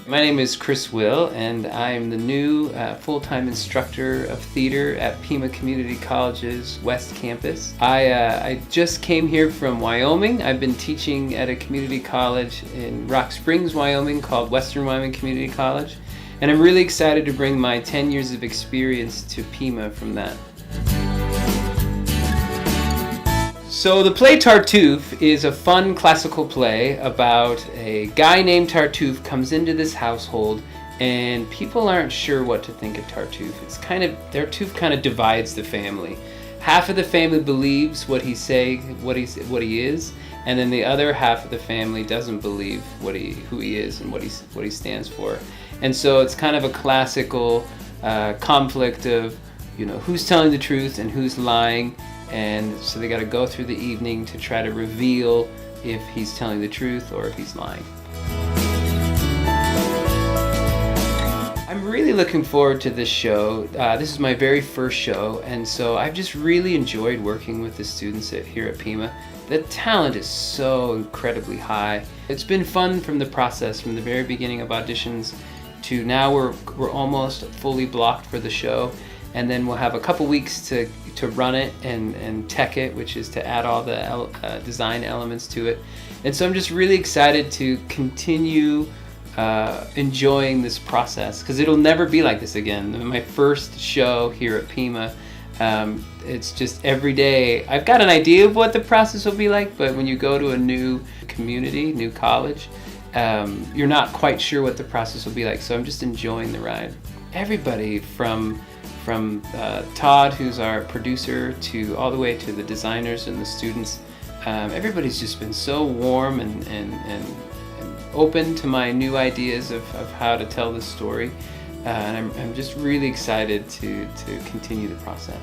My name is Chris Will, and I'm the new full-time instructor of theater at Pima Community College's West Campus. I just came here from Wyoming. I've been teaching at a community college in Rock Springs, Wyoming called Western Wyoming Community College, and I'm really excited to bring my 10 years of experience to Pima from that. So the play Tartuffe is a fun classical play about a guy named Tartuffe comes into this household and people aren't sure what to think of Tartuffe. Tartuffe kind of divides the family. Half of the family believes what he's saying, what he is, and then the other half of the family doesn't believe who he is and what he stands for. And so it's kind of a classical conflict of, who's telling the truth and who's lying. And so they got to go through the evening to try to reveal if he's telling the truth or if he's lying. I'm really looking forward to this show. This is my very first show, and so I've just really enjoyed working with the students here at Pima. The talent is so incredibly high. It's been fun from the process, from the very beginning of auditions to now we're almost fully blocked for the show. And then we'll have a couple weeks to run it and tech it, which is to add all the design elements to it. And so I'm just really excited to continue enjoying this process, because it'll never be like this again. My first show here at Pima, it's just every day. I've got an idea of what the process will be like, but when you go to a new community, new college, you're not quite sure what the process will be like. So I'm just enjoying the ride. Everybody from Todd, who's our producer, to all the way to the designers and the students, everybody's just been so warm and open to my new ideas of how to tell this story, and I'm just really excited to continue the process.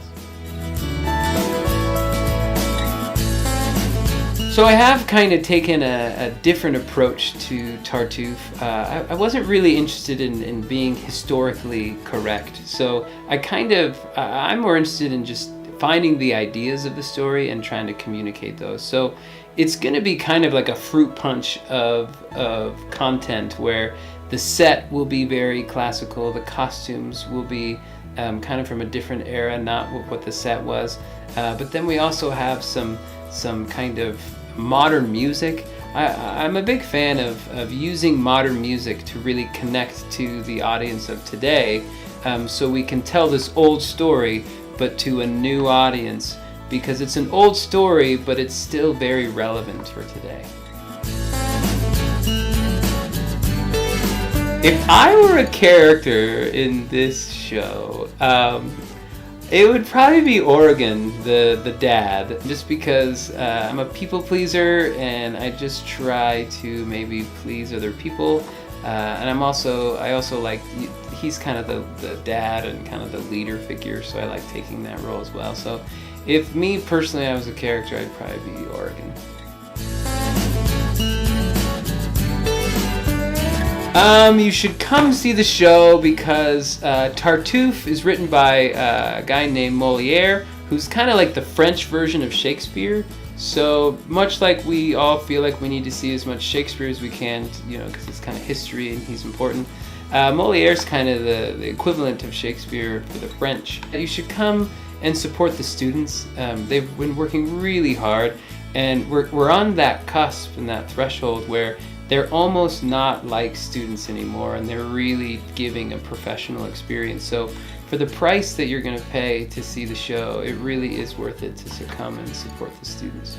So I have kind of taken a different approach to Tartuffe. I wasn't really interested in being historically correct. So I'm more interested in just finding the ideas of the story and trying to communicate those. So it's going to be kind of like a fruit punch of content, where the set will be very classical, the costumes will be kind of from a different era, not what the set was. But then we also have some kind of modern music. I'm a big fan of using modern music to really connect to the audience of today, so we can tell this old story but to a new audience, because it's an old story but it's still very relevant for today. If I were a character in this show, it would probably be Oregon, the dad, just because I'm a people pleaser and I just try to maybe please other people, and I also like, he's kind of the dad and kind of the leader figure, so I like taking that role as well. So if me personally I was a character, I'd probably be Oregon. You should come see the show, because Tartuffe is written by a guy named Molière, who's kind of like the French version of Shakespeare. So much like we all feel like we need to see as much Shakespeare as we can, because it's kind of history and he's important. Molière's kind of the equivalent of Shakespeare for the French. You should come and support the students. They've been working really hard, and we're on that cusp and that threshold where they're almost not like students anymore, and they're really giving a professional experience. So for the price that you're going to pay to see the show, it really is worth it to come and support the students.